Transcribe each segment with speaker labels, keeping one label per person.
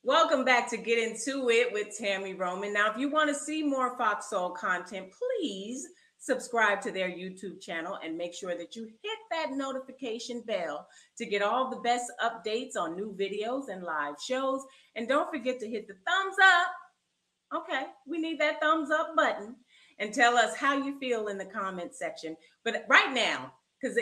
Speaker 1: Welcome back to Get Into It with Tami Roman. Now, if you want to see more Fox Soul content, please subscribe to their YouTube channel and make sure that you hit that notification bell to get all the best updates on new videos and live shows. And don't forget to hit the thumbs up. Okay, we need that thumbs up button, and tell us how you feel in the comment section. But right now, because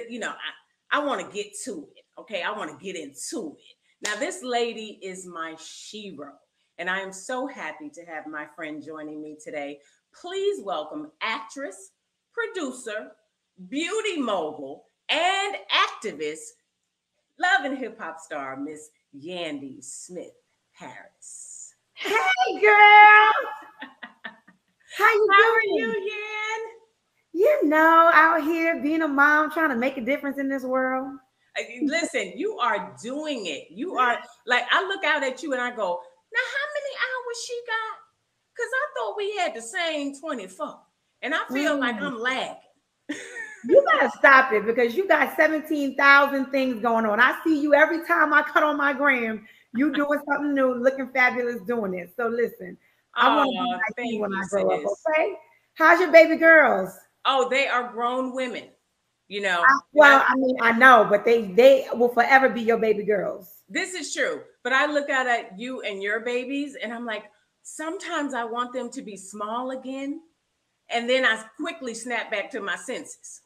Speaker 1: I want to get to it. Okay, I want to get into it. Now, this lady is my shero, and I am so happy to have my friend joining me today. Please welcome actress, producer, beauty mogul, and activist, love and hip hop star, Miss Yandy Smith Harris.
Speaker 2: Hey, girl. How you doing?
Speaker 1: How are you, Yan?
Speaker 2: You know, out here being a mom, trying to make a difference in this world.
Speaker 1: Listen, you are doing it. You are like, I look out at you and I go, now how many hours she got? Because I thought we had the same 24. And I feel like I'm lagging.
Speaker 2: You gotta stop it because you got 17,000 things going on. I see you every time I cut on my gram. You doing something new, looking fabulous, doing it. So listen, I want to be like you when I grow up. Okay? How's your baby girls?
Speaker 1: Oh, they are grown women. You know,
Speaker 2: I mean, I know, but they will forever be your baby girls.
Speaker 1: This is true. But I look out at you and your babies and I'm like, sometimes I want them to be small again. And then I quickly snap back to my senses.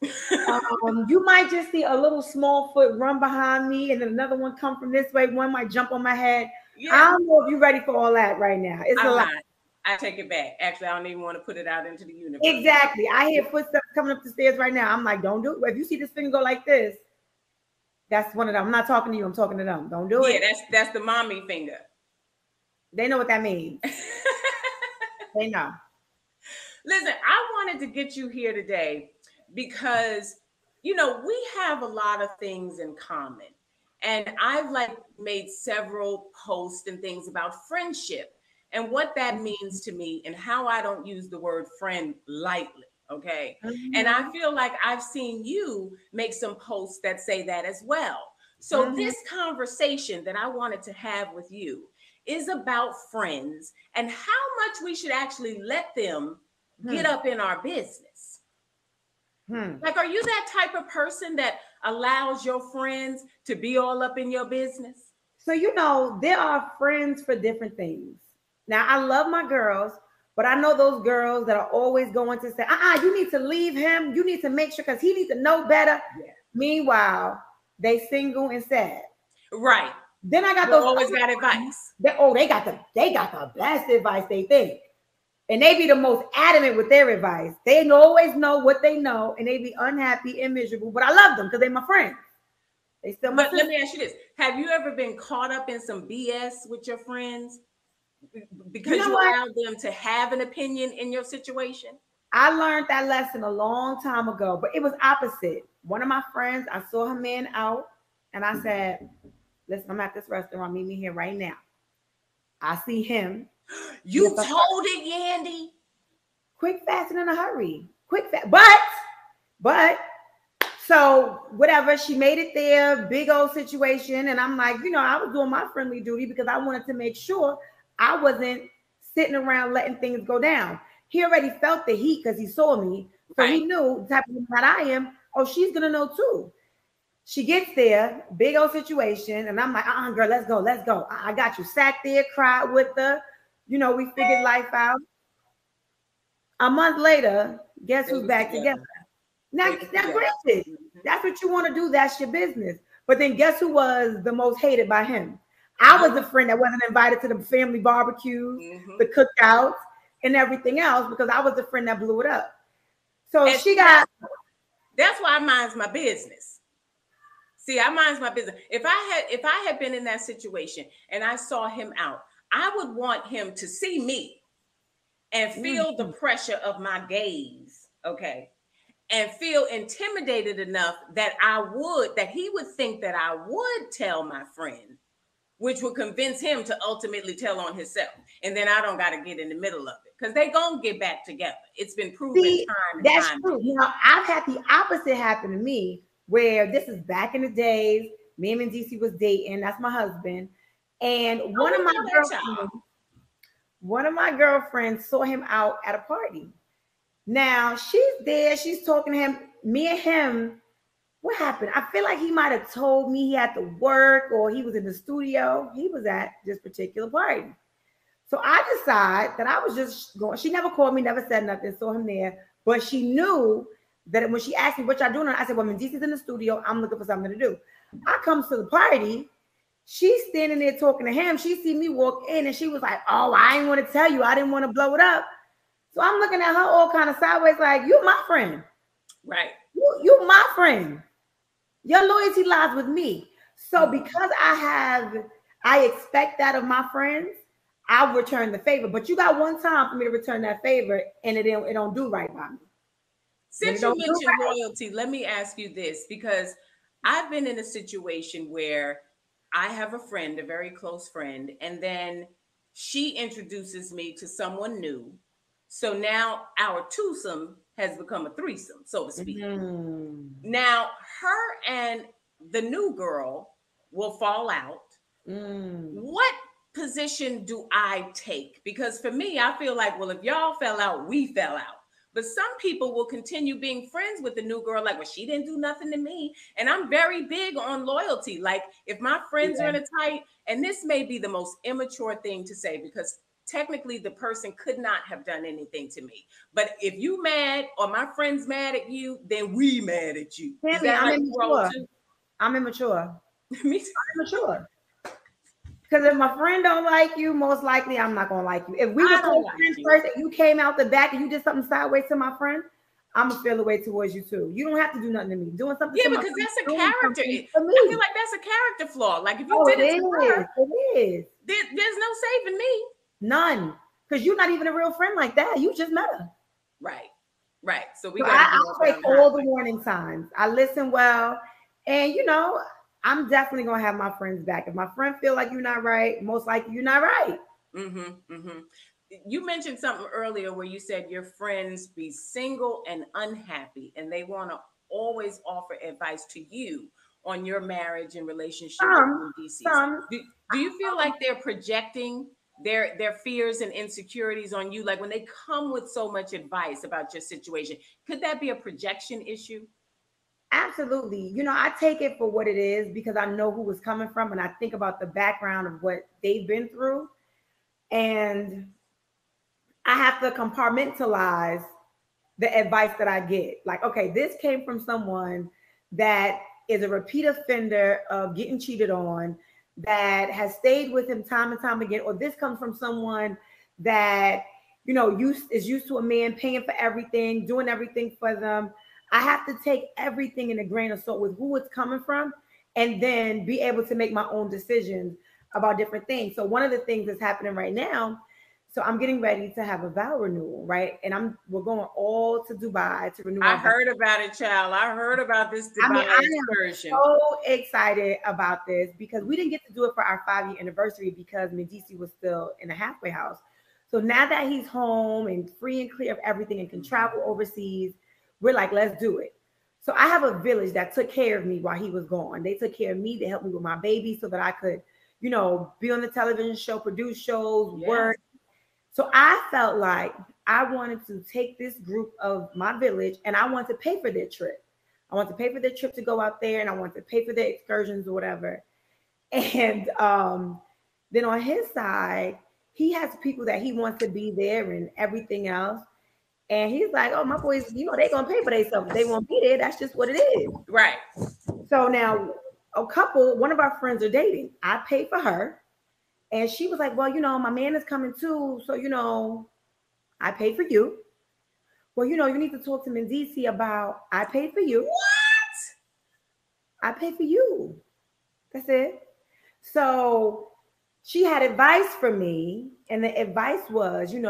Speaker 2: You might just see a little small foot run behind me and then another one come from this way. One might jump on my head. Yeah. I don't know if you're ready for all that right now. It's a lot.
Speaker 1: I take it back. Actually, I don't even want to put it out into the universe.
Speaker 2: Exactly. I hear footsteps coming up the stairs right now. I'm like, don't do it. If you see this finger go like this, that's one of them. I'm not talking to you. I'm talking to them. Don't do it.
Speaker 1: Yeah, that's the mommy finger.
Speaker 2: They know what that means. They know.
Speaker 1: Listen, I wanted to get you here today because, you know, we have a lot of things in common. And I've made several posts and things about friendship and what that means to me and how I don't use the word friend lightly. Okay. Mm-hmm. And I feel like I've seen you make some posts that say that as well. So this conversation that I wanted to have with you is about friends and how much we should actually let them get up in our business. Like, are you that type of person that allows your friends to be all up in your business?
Speaker 2: So, you know, there are friends for different things. Now, I love my girls, but I know those girls that are always going to say, you need to leave him. You need to make sure because he needs to know better. Yeah. Meanwhile, they single and sad.
Speaker 1: Right.
Speaker 2: Then I got those
Speaker 1: always got advice.
Speaker 2: They got the best advice, they think. And they be the most adamant with their advice. They always know what they know, and they be unhappy and miserable. But I love them because they're my friends. They still my friends.
Speaker 1: Let me ask you this. Have you ever been caught up in some BS with your friends? Because you allowed them to have an opinion in your situation?
Speaker 2: I learned that lesson a long time ago, but it was opposite. One of my friends, I saw her man out, and I said, listen, I'm at this restaurant. Meet me here right now. I see him.
Speaker 1: You told it, Yandy.
Speaker 2: Quick, fast, and in a hurry. Quick, fast. But, so whatever, she made it there, big old situation. And I'm like, you know, I was doing my friendly duty because I wanted to make sure I wasn't sitting around letting things go down. He already felt the heat because he saw me. So He knew the type of woman that I am. Oh, she's going to know too. She gets there, big old situation. And I'm like, girl, let's go. I got you. Sat there, cried with her. You know, we figured life out. A month later, guess who's back together? Now, granted, that's what you want to do. That's your business. But then guess who was the most hated by him? I was the friend that wasn't invited to the family barbecues, the cookouts, and everything else because I was the friend that blew it up. So and she got.
Speaker 1: That's why I minds my business. See, I minds my business. If I had been in that situation and I saw him out, I would want him to see me and feel the pressure of my gaze, okay? And feel intimidated enough that he would think that I would tell my friend, which would convince him to ultimately tell on himself. And then I don't got to get in the middle of it because they going to get back together. It's been proven time and time.
Speaker 2: That's true. You know, I've had the opposite happen to me where this is back in the days, me and DC was dating. That's my husband. And
Speaker 1: Oh,
Speaker 2: one of my girlfriends saw him out at a party. Now she's there, she's talking to him, me and him. What happened? I feel like he might have told me he had to work or he was in the studio. He was at this particular party. So I decide that I was just going. She never called me, never said nothing, saw him there. But she knew that when she asked me what y'all doing, I said, well, Medici's in the studio. I'm looking for something to do. I comes to the party. She's standing there talking to him. She see me walk in and she was like, oh, I didn't want to tell you. I didn't want to blow it up. So I'm looking at her all kind of sideways like, you my friend.
Speaker 1: Right.
Speaker 2: You my friend. Your loyalty lies with me. So because I expect that of my friends, I'll return the favor. But you got one time for me to return that favor and it don't do right by me.
Speaker 1: Since you mentioned loyalty, let me ask you this, because I've been in a situation where I have a friend, a very close friend, and then she introduces me to someone new. So now our twosome has become a threesome, so to speak. Now, her and the new girl will fall out. What position do I take? Because for me, I feel like, well, if y'all fell out, we fell out. But some people will continue being friends with the new girl, like, well, she didn't do nothing to me. And I'm very big on loyalty. Like, if my friends are in a tight, and this may be the most immature thing to say, because technically the person could not have done anything to me. But if you mad or my friend's mad at you, then we mad at you.
Speaker 2: Tammy,
Speaker 1: Is that
Speaker 2: I'm
Speaker 1: like
Speaker 2: immature. I'm immature.
Speaker 1: Me
Speaker 2: I'm immature. Because if my friend don't like you, most likely I'm not gonna like you. If we were friends first and you came out the back and you did something sideways to my friend, I'm gonna feel the way towards you too. You don't have to do nothing to me. Doing something to
Speaker 1: because
Speaker 2: my
Speaker 1: that's a
Speaker 2: friend,
Speaker 1: character. I feel like that's a character flaw. Like if you did it to her,
Speaker 2: it is.
Speaker 1: There's no saving me.
Speaker 2: None. Because you're not even a real friend like that. You just met her.
Speaker 1: Right. So we got
Speaker 2: to take all the warning signs. I listen well, and I'm definitely gonna have my friends back. If my friend feel like you're not right, most likely you're not right.
Speaker 1: You mentioned something earlier where you said your friends be single and unhappy, and they want to always offer advice to you on your marriage and relationship with DCs. Do you feel like they're projecting their fears and insecurities on you? Like when they come with so much advice about your situation, could that be a projection issue?
Speaker 2: Absolutely. I take it for what it is because I know who it's coming from and I think about the background of what they've been through. And I have to compartmentalize the advice that I get. Like, okay, this came from someone that is a repeat offender of getting cheated on, that has stayed with him time and time again, or this comes from someone that, is used to a man paying for everything, doing everything for them. I have to take everything in a grain of salt with who it's coming from and then be able to make my own decisions about different things. So one of the things that's happening right now, so I'm getting ready to have a vow renewal, right? And we're going all to Dubai to renew.
Speaker 1: I heard about it, child. I heard about this Dubai excursion.
Speaker 2: I'm so excited about this because we didn't get to do it for our 5-year anniversary because Medici was still in a halfway house. So now that he's home and free and clear of everything and can travel overseas, we're like, let's do it. So I have a village that took care of me while he was gone. They took care of me. They helped me with my baby so that I could, be on the television show, produce shows, work. So I felt like I wanted to take this group of my village and I wanted to pay for their trip. I want to pay for their trip to go out there and I want to pay for their excursions or whatever. And then on his side, he has people that he wants to be there and everything else. And he's like, oh, my boys, they're going to pay for themselves. They won't be there. That's just what it is.
Speaker 1: Right.
Speaker 2: So now one of our friends are dating. I paid for her. And she was like, well, my man is coming too. So, I paid for you. Well, you need to talk to Mendici about I paid for you.
Speaker 1: What?
Speaker 2: I paid for you. That's it. So she had advice for me. And the advice was, you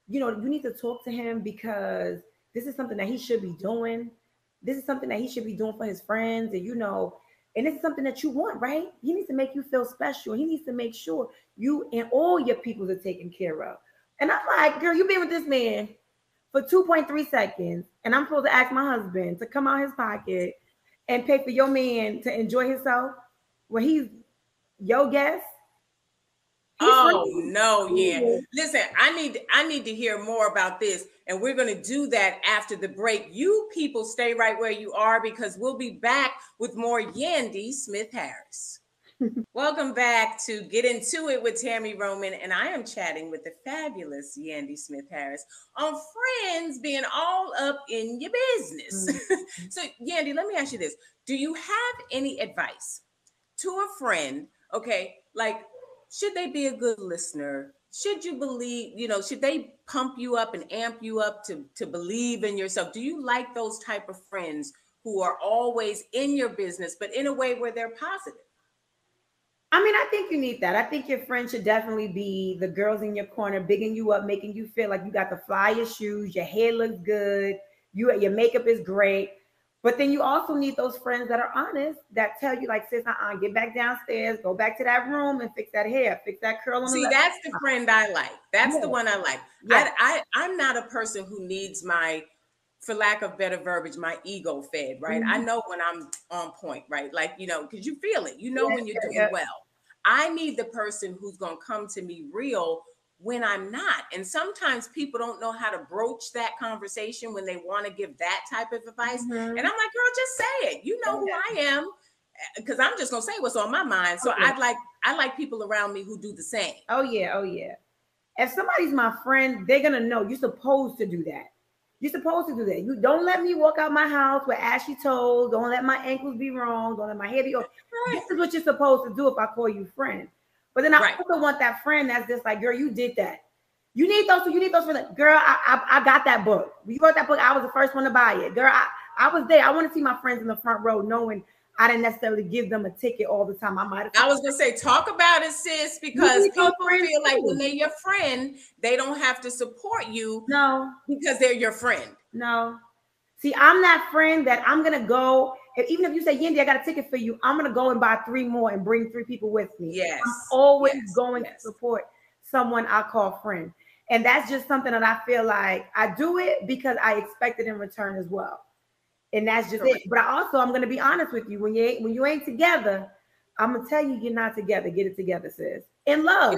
Speaker 2: need to talk to him because this is something that he should be doing. This is something that he should be doing for his friends. And, and this is something that you want, right? He needs to make you feel special. He needs to make sure you and all your people are taken care of. And I'm like, girl, you've been with this man for 2.3 seconds. And I'm supposed to ask my husband to come out his pocket and pay for your man to enjoy himself. Well, he's Your guess?
Speaker 1: Oh no, yeah. Listen, I need to hear more about this, and we're going to do that after the break. You people stay right where you are because we'll be back with more Yandy Smith Harris. Welcome back to Get Into It with Tami Roman, and I am chatting with the fabulous Yandy Smith Harris on friends being all up in your business. So, Yandy, let me ask you this. Do you have any advice to a friend? Okay, like, should they be a good listener? Should you believe, should they pump you up and amp you up to believe in yourself? Do you like those type of friends who are always in your business, but in a way where they're positive?
Speaker 2: I mean, I think you need that. I think your friend should definitely be the girls in your corner, bigging you up, making you feel like you got the flyest shoes, your hair looks good, your makeup is great. But then you also need those friends that are honest, that tell you, like, sis, get back downstairs, go back to that room and fix that hair, fix that curl on the left.
Speaker 1: That's the friend I like. That's the one I like. Yeah. I'm not a person who needs my, for lack of better verbiage, my ego fed, right? I know when I'm on point, right? Like, because you feel it, when you're doing well. I need the person who's going to come to me real when I'm not. And sometimes people don't know how to broach that conversation when they want to give that type of advice. And I'm like, girl, just say it. You know who I am, because I'm just going to say what's on my mind. So I like people around me who do the same.
Speaker 2: Oh, yeah. If somebody's my friend, they're going to know you're supposed to do that. You're supposed to do that. You don't let me walk out my house with ashy toes. Don't let my ankles be wrong. Don't let my hair be wrong. This is what you're supposed to do if I call you friend. But then I also want that friend that's just like, girl, you did that. You need those friends. Girl, I got that book. You wrote that book. I was the first one to buy it. Girl, I was there. I want to see my friends in the front row knowing I didn't necessarily give them a ticket all the time. I
Speaker 1: was going to say, talk about it, sis, because people feel like when they're your friend, they don't have to support you.
Speaker 2: No.
Speaker 1: Because they're your friend.
Speaker 2: No. See, I'm that friend that I'm going to go. Even if you say, Yandy, I got a ticket for you, I'm going to go and buy 3 more and bring 3 people with me.
Speaker 1: Yes.
Speaker 2: I'm always going to support someone I call friend. And that's just something that I feel like I do it because I expect it in return as well. And that's just it. But I'm going to be honest with you. When you ain't together, I'm going to tell you you're not together. Get it together, sis. In love.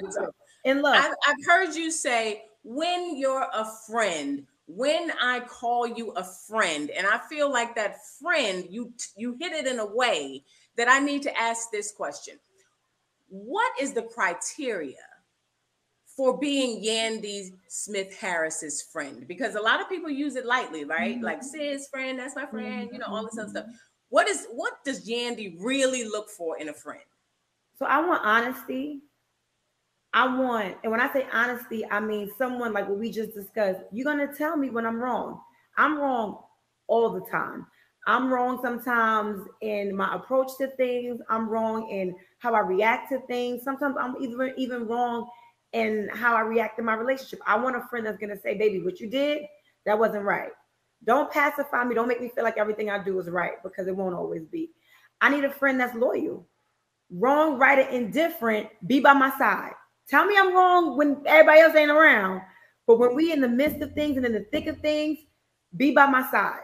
Speaker 2: In love.
Speaker 1: I've heard you say, when you're a friend, when I call you a friend, and I feel like that friend, you hit it in a way that I need to ask this question. What is the criteria for being Yandy Smith Harris's friend? Because a lot of people use it lightly, right? Like, sis, friend, that's my friend, all this other stuff. What does Yandy really look for in a friend?
Speaker 2: So I want honesty. And when I say honesty, I mean someone like what we just discussed. You're going to tell me when I'm wrong. I'm wrong all the time. I'm wrong sometimes in my approach to things. I'm wrong in how I react to things. Sometimes I'm even wrong in how I react in my relationship. I want a friend that's going to say, baby, what you did, that wasn't right. Don't pacify me. Don't make me feel like everything I do is right, because it won't always be. I need a friend that's loyal. Wrong, right, or indifferent, be by my side. Tell me I'm wrong when everybody else ain't around. But when we in the midst of things and in the thick of things, be by my side.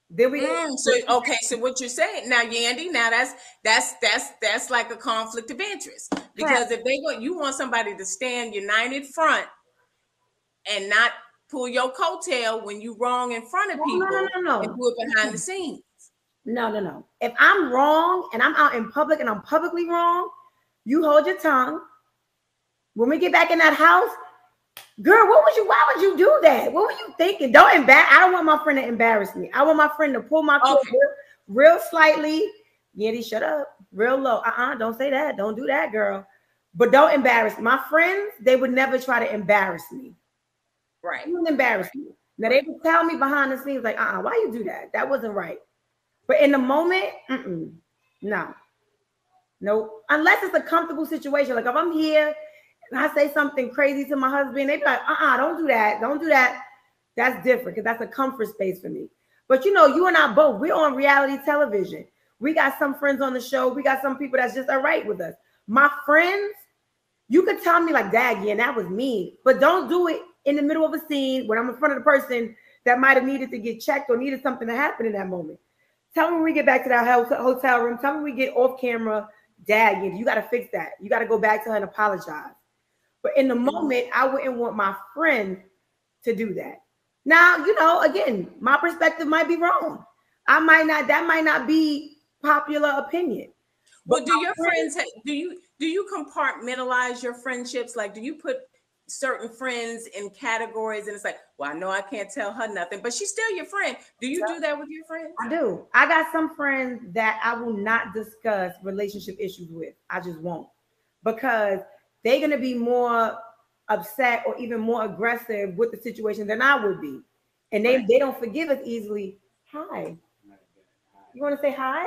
Speaker 2: There we go.
Speaker 1: So what you're saying now, Yandy, now that's like a conflict of interest. Because if you want somebody to stand united front and not pull your coattail when you wrong in front of people and do it behind the scenes.
Speaker 2: No. If I'm wrong and I'm out in public and I'm publicly wrong, you hold your tongue. When we get back in that house, girl, why would you do that? What were you thinking? I don't want my friend to embarrass me. I want my friend to pull my clothes real slightly. Yandy, shut up. Real low. Don't say that. Don't do that, girl. But don't embarrass me. My friends, they would never try to embarrass me.
Speaker 1: Right.
Speaker 2: They wouldn't embarrass me. Now, they would tell me behind the scenes, like, why you do that? That wasn't right. But in the moment, no. Unless it's a comfortable situation. Like if I'm here and I say something crazy to my husband, they be like, don't do that. Don't do that. That's different, because that's a comfort space for me. But you and I both, we're on reality television. We got some friends on the show. We got some people that's just all right with us. My friends, you could tell me like, Dad, yeah, that was me. But don't do it in the middle of a scene when I'm in front of the person that might have needed to get checked or needed something to happen in that moment. Tell me when we get back to that hotel room. Tell me when we get off camera. Dad, you got to fix that. You got to go back to her and apologize. But in the moment, I wouldn't want my friend to do that. Now, again, my perspective might be wrong. That might not be popular opinion.
Speaker 1: Well, do your friends do you compartmentalize your friendships? Like, do you put certain friends in categories and it's like, well, I know I can't tell her nothing, but she's still your friend. Do you do that with your friends?
Speaker 2: I do. I got some friends that I will not discuss relationship issues with. I just won't, because they're going to be more upset or even more aggressive with the situation than I would be. And they don't forgive us easily. Hi. You want to say hi?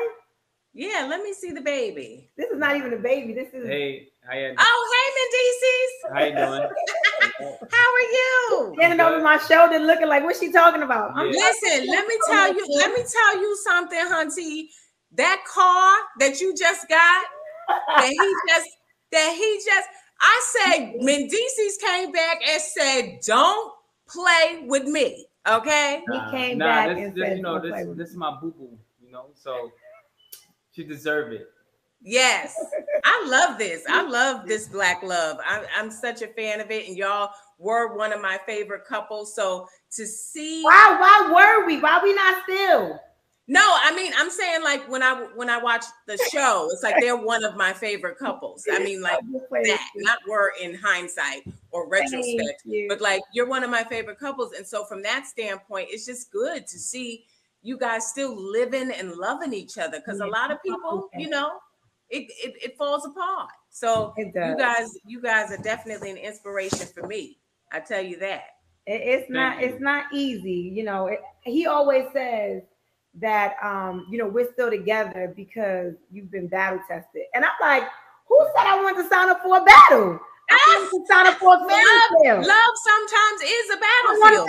Speaker 1: Yeah, let me see the baby.
Speaker 2: This is not even a baby. This is...
Speaker 3: Hey, how you doing?
Speaker 1: Oh, hey, Mendices.
Speaker 3: How you doing?
Speaker 1: How are you?
Speaker 2: Standing over my shoulder looking like, what's she talking about?
Speaker 3: Yeah.
Speaker 1: Listen, let me tell you something, Hunty. That car that you just got, I said, Mendices came back and said, don't play with me. Okay?
Speaker 2: He came back and said,
Speaker 3: this is my boo-boo, so she deserve it.
Speaker 1: Yes. I love this. I love this Black love. I'm such a fan of it. And y'all were one of my favorite couples. So to see...
Speaker 2: Why were we? Why we not still?
Speaker 1: No, I mean, I'm saying like when I watch the show, it's like they're one of my favorite couples. I mean, like that, not were in hindsight or retrospect, but like you're one of my favorite couples. And so from that standpoint, it's just good to see you guys still living and loving each other. Because a lot of people, it falls apart. So you guys are definitely an inspiration for me. I tell you that.
Speaker 2: It's not easy. He always says that we're still together because you've been battle tested. And I'm like, who said I wanted to sign up for a battle? I wanted to sign up for a fairy tale.
Speaker 1: Love sometimes is a battlefield.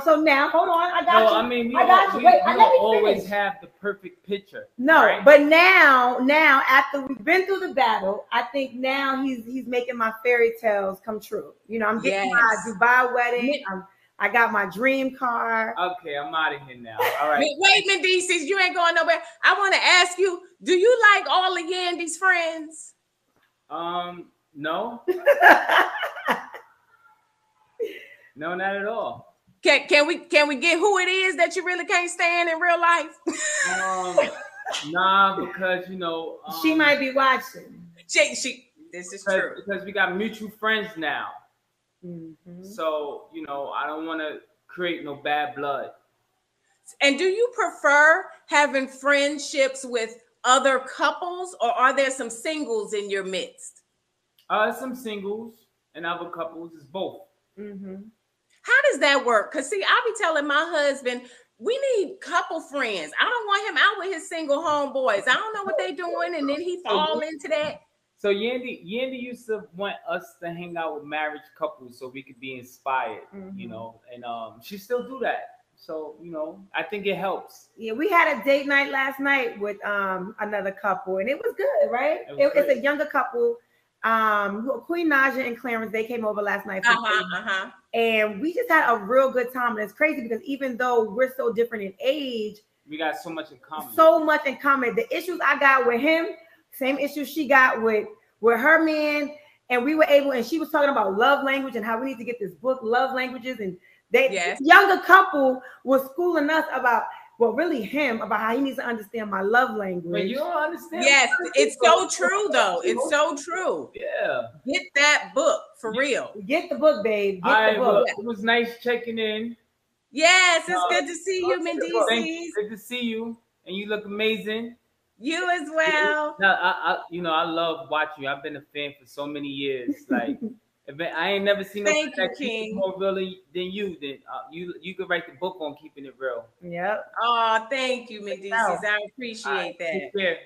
Speaker 2: So now, hold on. I got you.
Speaker 3: I mean,
Speaker 2: I got you. Wait,
Speaker 3: we don't always have the perfect picture.
Speaker 2: No,
Speaker 3: right?
Speaker 2: But now after we've been through the battle, I think now he's making my fairy tales come true. I'm getting my Dubai wedding. I got my dream car.
Speaker 3: Okay, I'm out of here now. All right.
Speaker 1: Wait, Mendices, you ain't going nowhere. I want to ask you, do you like all of Yandy's friends?
Speaker 3: No. No, not at all.
Speaker 1: Can we get who it is that you really can't stand in real life?
Speaker 3: Nah, because
Speaker 2: she might be watching.
Speaker 1: She this is true.
Speaker 3: Because we got mutual friends now.
Speaker 2: Mm-hmm.
Speaker 3: So, I don't want to create no bad blood.
Speaker 1: And do you prefer having friendships with other couples, or are there some singles in your midst?
Speaker 3: Some singles and other couples. It's both.
Speaker 2: Mm-hmm.
Speaker 1: How does that work? Because see, I be telling my husband, we need couple friends. I don't want him out with his single homeboys. I don't know what they doing, and then he fall into that.
Speaker 3: So Yandy used to want us to hang out with marriage couples so we could be inspired, and she still do that. So, I think it helps.
Speaker 2: Yeah, we had a date night last night with another couple, and it was good, right? It's a younger couple. Queen Naja and Clarence, they came over last night. And we just had a real good time. And it's crazy because even though we're so different in age,
Speaker 3: we got so much in common. The issues I got with him, same issues she got with her man. And we were able, and she was talking about love language and how we need to get this book, Love Languages. And this younger couple was schooling us about, really him, about how he needs to understand my love language. But you don't understand.
Speaker 1: Yes, it's so true, though. It's so true.
Speaker 3: Yeah.
Speaker 1: Get that book, for real.
Speaker 2: Get the book, babe.
Speaker 3: Get the book. Well, it was nice checking in.
Speaker 1: Yes, it's good to see you, Mendices.
Speaker 3: Good to see you. And you look amazing.
Speaker 1: You as well.
Speaker 3: Now, I love watching you. I've been a fan for so many years. Like, I ain't never seen no King more real than you. Then you could write the book on keeping it real.
Speaker 2: Yep.
Speaker 1: Oh, thank you, Mendices. I appreciate that.
Speaker 3: Take care.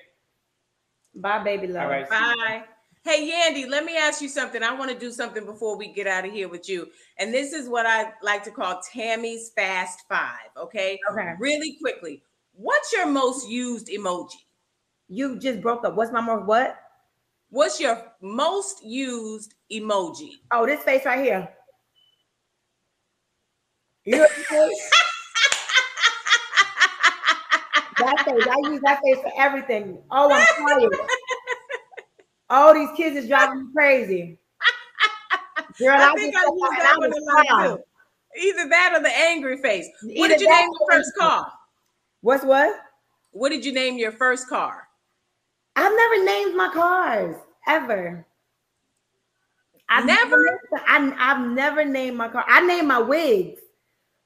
Speaker 2: Bye, baby love.
Speaker 3: All right,
Speaker 1: bye. Hey, Yandy, let me ask you something. I want to do something before we get out of here with you. And this is what I like to call Tammy's Fast Five. Okay. Really quickly. What's your most used emoji?
Speaker 2: You just broke up. What's my most what?
Speaker 1: What's your most used emoji?
Speaker 2: Oh, this face right here.
Speaker 3: That face. I use that face for everything. Oh, I'm tired. All these kids is driving me crazy. Girl,
Speaker 1: I think I use that one a lot too. Either that or the angry face. What did you name your first car?
Speaker 3: What?
Speaker 1: What did you name your first car?
Speaker 3: I've never named my cars ever. I've never named my car. I named my wigs,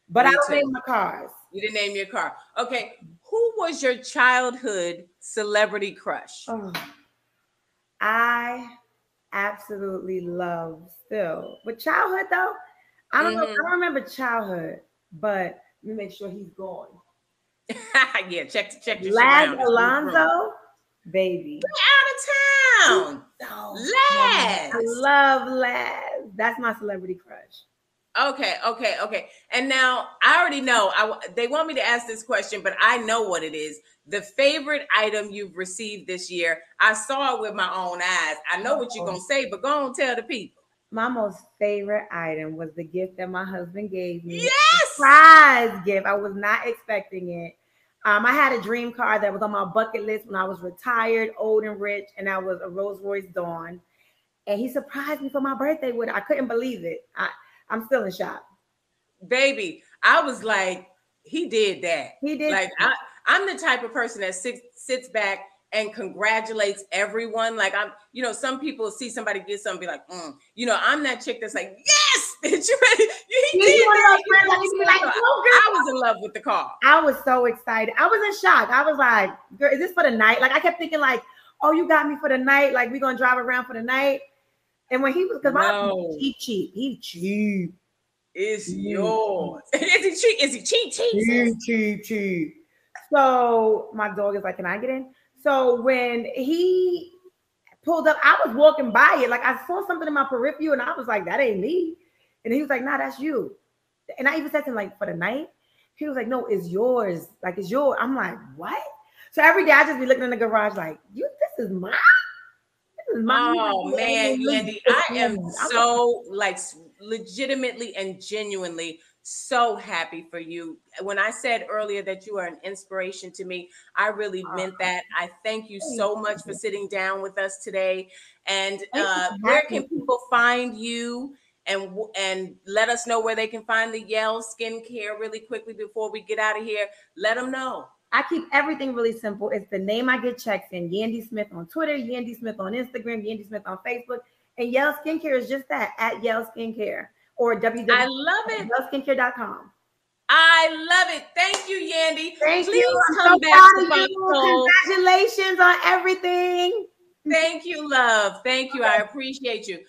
Speaker 3: but I don't name my cars.
Speaker 1: You didn't name your car. Okay. Who was your childhood celebrity crush?
Speaker 3: Oh, I absolutely love still. But childhood though, I don't know. I don't remember childhood, but let me make sure he's gone.
Speaker 1: Yeah, check your
Speaker 3: Laz Alonso, baby.
Speaker 1: Get out of town. Laz.
Speaker 3: I love Laz. That's my celebrity crush.
Speaker 1: Okay. And now I already know. They want me to ask this question, but I know what it is. The favorite item you've received this year. I saw it with my own eyes. I know what you're gonna say, but go on, tell the people.
Speaker 3: My most favorite item was the gift that my husband gave me.
Speaker 1: Yes!
Speaker 3: Surprise gift. I was not expecting it. I had a dream car that was on my bucket list when I was retired, old and rich, and that was a Rolls Royce Dawn. And he surprised me for my birthday with it. I couldn't believe it. I'm still in shock.
Speaker 1: Baby, I was like, he did that.
Speaker 3: He did.
Speaker 1: Like, I'm the type of person that sits back and congratulates everyone. Like, some people see somebody get something, be like, I'm that chick that's like, yes, did you ready? He did that. I was in love with the car.
Speaker 3: I was so excited. I was in shock. I was like, girl, is this for the night? Like, I kept thinking like, oh, you got me for the night. Like, we're going to drive around for the night. And when he was, because he's cheap.
Speaker 1: It's yours. Is he cheap?
Speaker 3: So my dog is like, can I get in? So when he pulled up, I was walking by it. Like I saw something in my peripheral and I was like, that ain't me. And he was like, nah, that's you. And I even said to him, like, for the night? He was like, no, it's yours. Like, it's yours. I'm like, what? So every day I just be looking in the garage like, this is mine? This is mine.
Speaker 1: Oh, man, Yandy, I am so, like, legitimately and genuinely so happy for you. When I said earlier that you are an inspiration to me, I really meant that. I thank you so much for sitting down with us today. And where can people find you? And let us know where they can find the Yell Skincare really quickly before we get out of here. Let them know.
Speaker 3: I keep everything really simple. It's the name I get checks in. Yandy Smith on Twitter, Yandy Smith on Instagram, Yandy Smith on Facebook. And Yell Skincare is just that, at Yell Skincare or www.yellskincare.com.
Speaker 1: I love it. Thank you, Yandy.
Speaker 3: Thank
Speaker 1: Please
Speaker 3: you.
Speaker 1: come back to Fox Soul.
Speaker 3: Congratulations on everything.
Speaker 1: Thank you, love. Thank you. I appreciate you.